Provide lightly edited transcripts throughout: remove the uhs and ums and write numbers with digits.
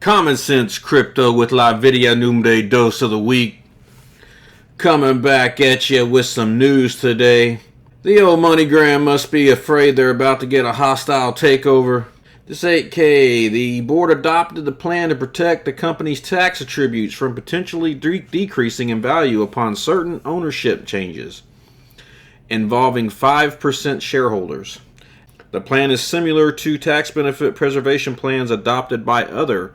Common Sense Crypto with La Video Numbre Dos of the Week. Coming back at you with some news today. The old Moneygram must be afraid they're about to get a hostile takeover. This 8K, the board adopted the plan to protect the company's tax attributes from potentially decreasing in value upon certain ownership changes involving 5% shareholders. The plan is similar to tax benefit preservation plans adopted by other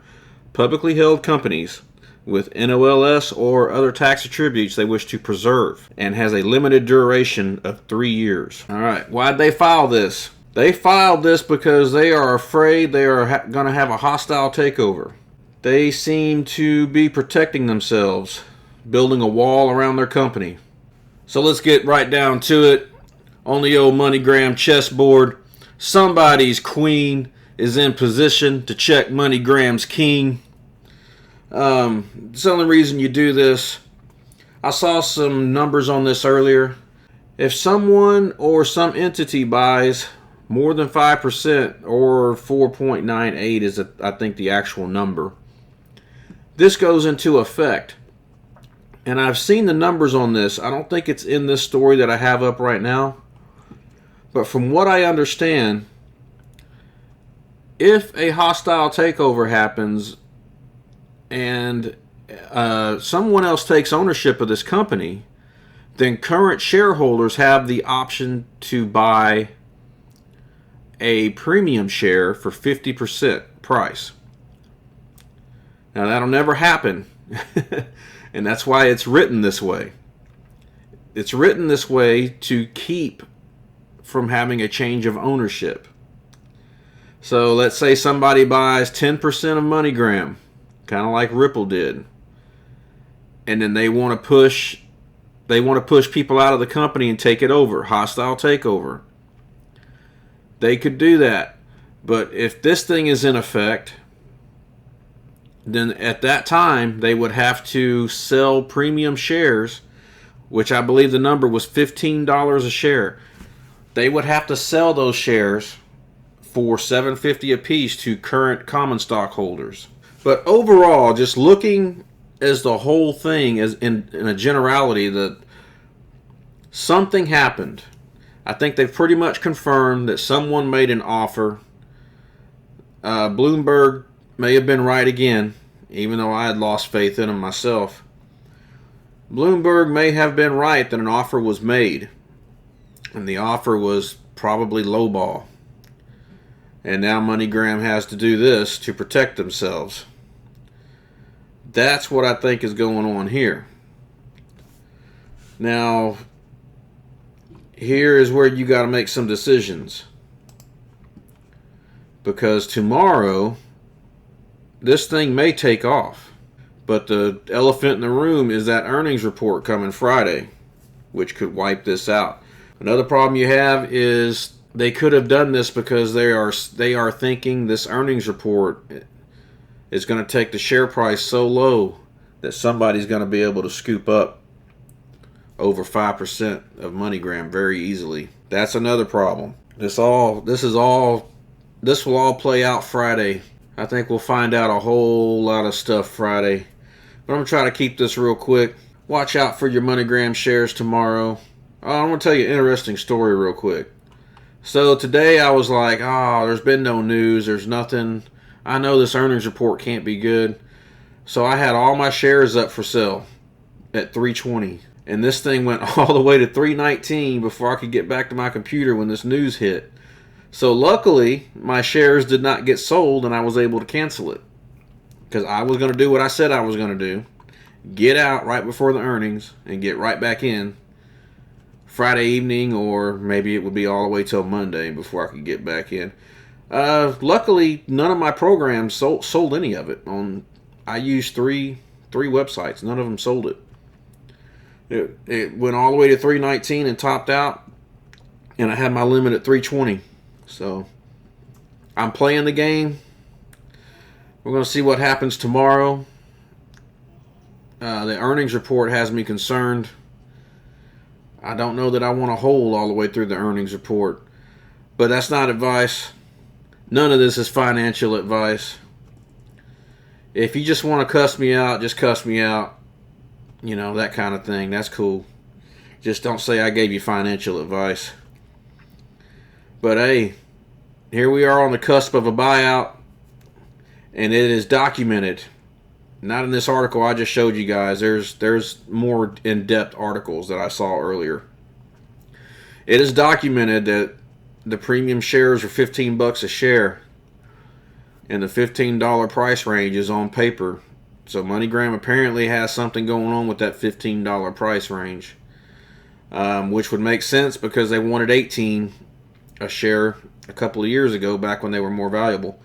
publicly held companies with NOLs or other tax attributes they wish to preserve, and has a limited duration of 3 years. Alright, why'd they file this? They filed this because they are afraid they are going to have a hostile takeover. They seem to be protecting themselves, building a wall around their company. So let's get right down to it. On the old Moneygram chessboard, somebody's queen is in position to check Moneygram's king. It's the only reason you do this. I saw some numbers on this earlier. If someone or some entity buys more than 5%, or 4.98 is, I think, the actual number, this goes into effect. And I've seen the numbers on this. I don't think it's in this story that I have up right now. But from what I understand, if a hostile takeover happens and someone else takes ownership of this company, then current shareholders have the option to buy a premium share for 50% price. Now that'll never happen. And that's why it's written this way. It's written this way to keep from having a change of ownership. So let's say somebody buys 10% of Moneygram, kind of like Ripple did, and then they want to push people out of the company and take it over, hostile takeover. They could do that. But if this thing is in effect, then at that time they would have to sell premium shares, which I believe the number was $15 a share. They would have to sell those shares for $7.50 a piece to current common stock holders. But overall, just looking as the whole thing as in a generality, that something happened. I think they've pretty much confirmed that someone made an offer. Bloomberg may have been right again, even though I had lost faith in him myself. Bloomberg may have been right that an offer was made, and the offer was probably lowball. And now Moneygram has to do this to protect themselves. That's what I think is going on here. Now, here is where you got to make some decisions. Because tomorrow, this thing may take off. But the elephant in the room is that earnings report coming Friday, which could wipe this out. Another problem you have is they could have done this because they are thinking this earnings report is going to take the share price so low that somebody's going to be able to scoop up over 5% of Moneygram very easily. That's another problem. This will all play out Friday. I think we'll find out a whole lot of stuff Friday. But I'm going to try to keep this real quick. Watch out for your Moneygram shares tomorrow. I'm going to tell you an interesting story real quick. So today I was like, there's been no news. There's nothing. I know this earnings report can't be good. So I had all my shares up for sale at $3.20. And this thing went all the way to $3.19 before I could get back to my computer when this news hit. So luckily, my shares did not get sold and I was able to cancel it. Because I was going to do what I said I was going to do. Get out right before the earnings and get right back in Friday evening, or maybe it would be all the way till Monday before I could get back in. Luckily, none of my programs sold any of it. I used three websites. None of them sold it. It went all the way to $3.19 and topped out, and I had my limit at $3.20. So I'm playing the game. We're going to see what happens tomorrow. The earnings report has me concerned. I don't know that I want to hold all the way through the earnings report. But that's not advice. None of this is financial advice. If you just want to cuss me out, just cuss me out. You know, that kind of thing. That's cool. Just don't say I gave you financial advice. But hey, here we are on the cusp of a buyout, and it is documented. Not in this article I just showed you guys. There's more in-depth articles that I saw earlier. It is documented that the premium shares are $15 a share, and the $15 price range is on paper. So Moneygram apparently has something going on with that $15 price range, which would make sense because they wanted $18 a share a couple of years ago, back when they were more valuable.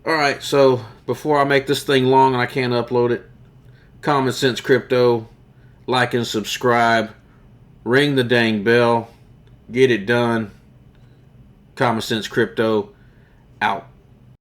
Alright, so before I make this thing long and I can't upload it, Common Sense Crypto, like and subscribe, ring the dang bell, get it done. Common Sense Crypto, out.